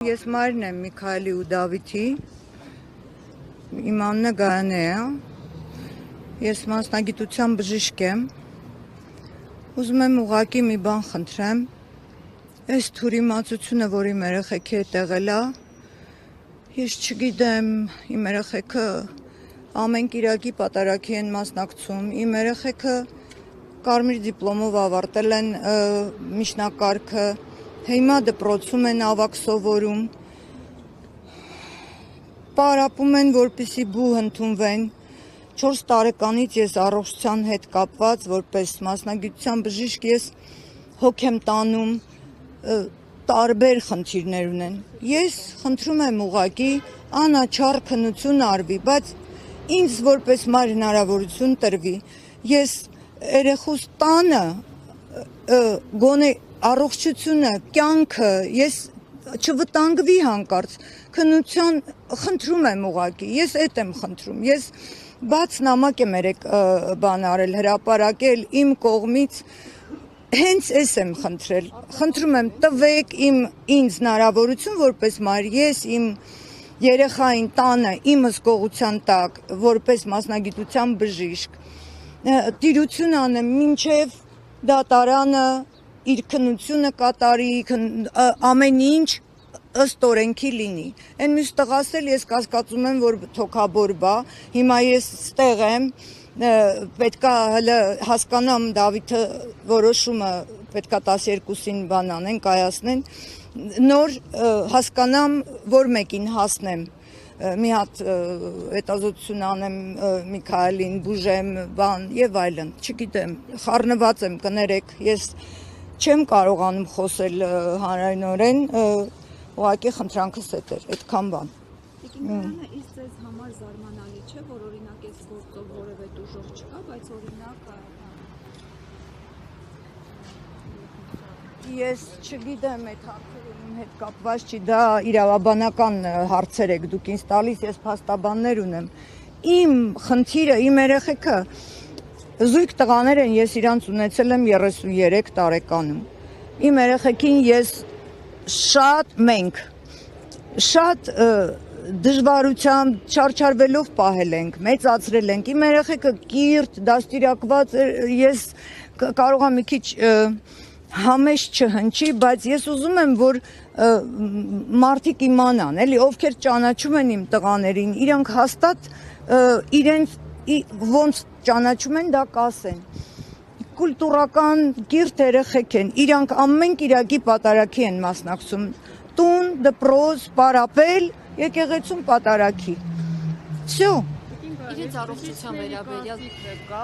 Ես մայրն եմ Միքայելի ու Դավիթի, իմ անունը Գայանե է, ես մասնագիտությամբ բժիշկ եմ, ուզում եմ ուղղակի մի բան խնդրեմ, այս թյուրիմացությունը, որ իմ երեխեքի հետ եղել է, ես չգիտեմ, իմ երեխեքը ամեն կիրակի պատարագի են մասնակցում, իմ երեխեքը կարմիր դիպլոմով ավարտել են միջնակարգը, հիմա դպրոցում են ավագ սովորում, պարապում են, որպեսզի բու ընդունվեն, 4 տարեկանից ես առողջության հետ կապված, որպես մասնագիտության բժիշկ ես հոգ եմ տանում, տարբեր խնդիրներ ունեն, ես խնդրում եմ ուղղակի անաչառ քննություն արվի, բայց ինձ որպես մայր հնարավորություն տրվի, ես երեխուս տանը գոնե առողջությունը, կյանքը, ես չվտանգվի հանկարծ, քննության խնդրում եմ ուղղակի, ես էդ եմ խնդրում, ես բաց նամակ եմ բան արել, հրապարակել իմ կողմից, հենց ես եմ խնդրել, խնդրում եմ տվեք ինձ հնարավորություն որպես մայր, ես իմ երեխային տանը իմ հսկողության տակ, որպես մասնագիտության բժիշկ, տիրություն անեմ մինչև դատարանը իր քննությունը կատարի, ամեն ինչ ըստ օրենքի լինի, են մյուս տղաս էլ ես կասկածում եմ, որ թոքաբոր բա, հիմա ես ստեղ եմ, պետքա հələ հասկանամ Դավիթը որոշումը, պետքա 12-ին բան անեն, կայացնեն, նոր հասկանամ, որ մեկին հասնեմ, մի հատ հետազոտություն անեմ Միքայելին, բուժեմ, բան եւ այլն, չգիտեմ, խառնված եմ, կներեք, ես չեմ կարողանում խոսել հանրայնորեն, ուղղակի խնդրանքս էդ էր, այդքան բան։ Տիկին Գարանը, իսկ ձեզ համար զարմանալի չէ, որ օրինակ այս գործով որևէ դժոխք չկա, բայց օրինակ Ես չգիտեմ այդ հարցերը իմ հետ կապված չի, դա իրավաբանական հարցեր եք դուք ինձ տալիս, ես փաստաբաններ ունեմ։ Իմ խնդիրը, իմ երեխեքը զույգ տղաներ են, ես իրանց ունեցել եմ 33 տարեկանում։ Իմ երեխեքին ես շատ դժվարությամբ չարչարվելով պահել ենք, մեծացրել ենք։ Իմ երեխեքը կիրթ, դաստիարակված, ես կարող եմ մի քիչ համեստ չհնչի, բայց ես ուզում եմ, որ մարդիկ իմանան, էլի, ովքեր ճանաչում են իմ տղաներին, իրանք հաստատ իրենց ոնց ճանաչում են, դա կասեն։ Կուլտուրական կիրթ երեխեք են, իրանք ամեն կիրակի պատարագի են մասնակցում, տուն, դպրոց, պարապել, եկեղեցում պատարագի։ Всё։ Իրենց առողջության վերաբերյալ կա,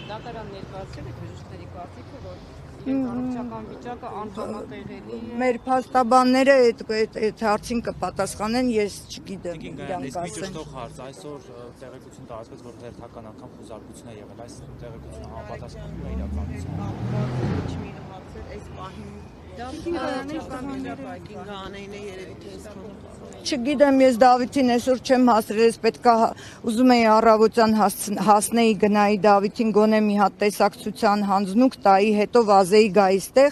դատարան ներկայացրել եք բժիշկների կարծիքը, որ առողջական վիճակը անհամատեղելի է։ Մեր փաստաբանները այդ հարցին կպատասխանեն, ես չգիտեմ իրանք ասեն։ Միջուկտող հարց, այսօր տեղեկություն տարածվեց, որ հերթական անգամ խոզարկություն է եղել, այս տեղեկությունը համապատասխանում է իրականությանը։ Չգիտեմ, ես Դավիթին այսօր չեմ հասրել, ես պետքա ուզում էի առավոտյան հասնեի գնայի Դավիթին գոնե մի հատ տեսակցության հանձնուկ տայի, հետո վազեի գայի ստեղ,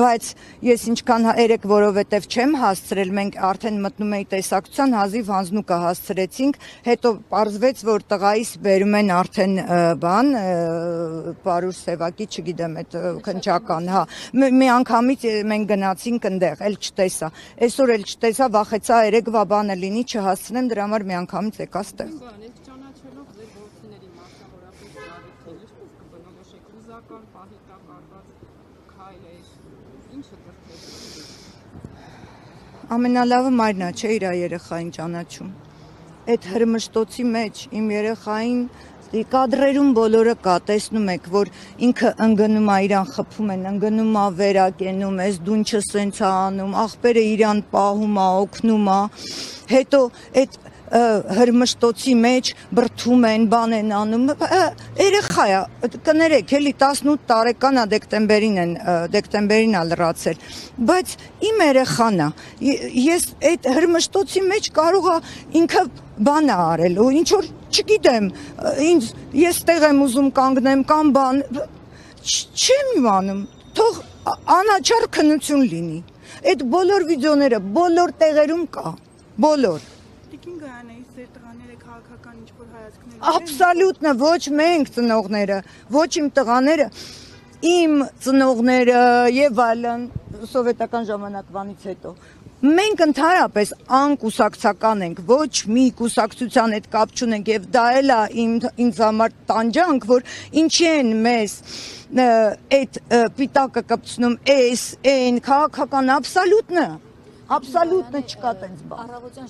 բայց ես ինչքան երեք որովհետև չեմ հասցրել, մենք արդեն մտնում էի տեսակցության, հազիվ հանձնուկը հասցրեցինք, հետո պարզվեց, որ տղայիս բերում են արդեն բան, պարուր սևակի, չգիտեմ, այդ քնչական, հա, մի անգամից մենք գնացինք ընդեղ, էլ չտեսա, այսօր էլ չտեսա, վախեցա երեկվա բանը լինի, չհասցնեմ, դրա համար մի անգամից եկա ստեղ։ Ճանաչելով ձեր որդիների մասնավորապես Դավիթին, ինչպես կբնորոշեք հուզական պահիտակարված քայլ է, ինչը դրդել։ Ամենալավը մայրն է, չէ, իր երեխային ճանաչում։ Այդ հրմշտոցի մեջ իմ երեխային կադրերում բոլորը կա, տեսնում եք, որ ինքը ընգնում է, իրան խփում են, ընգնում է, վերակենում, ես դուն չսենց է անում, աղբերը իրան պահում է, օգնում է, հետո այդ հրմշտոցի մեջ բրդում են, բան են անում, երեխա է, կներեք, էլի 18 տարեկան է, դեկտեմբերին է լրացել, բայց իմ երեխան է, ես այդ հրմշտոցի մեջ կարող է ինքը բան է արել, ու ինչ որ չգիտեմ, ես տեղ եմ ուզում կանգնեմ կամ բան, չեմ իմանում, թող անաչառ քննություն լինի, Այդ բոլոր վիդեոները բոլոր տեղերում կա, բոլոր։ Տիկին Գայանեի ձեր տղաները քաղաքական ինչ-որ հայացքներ Աբսոլյուտնը ոչ մենք ծնողները, ոչ իմ տղաները, իմ ծնողները եւ այլն սովետական ժամանակվանից հետո։ Մենք ընդհանրապես անկուսակցական ենք, ոչ մի կուսակցության հետ կապ չունենք եւ դա էլ է ինձ համար տանջանք, որ ինչի են մեզ այդ պիտակը կպցնում, այն քաղաքական աբսոլյուտնը չկա տենց բան։ Առավոտյան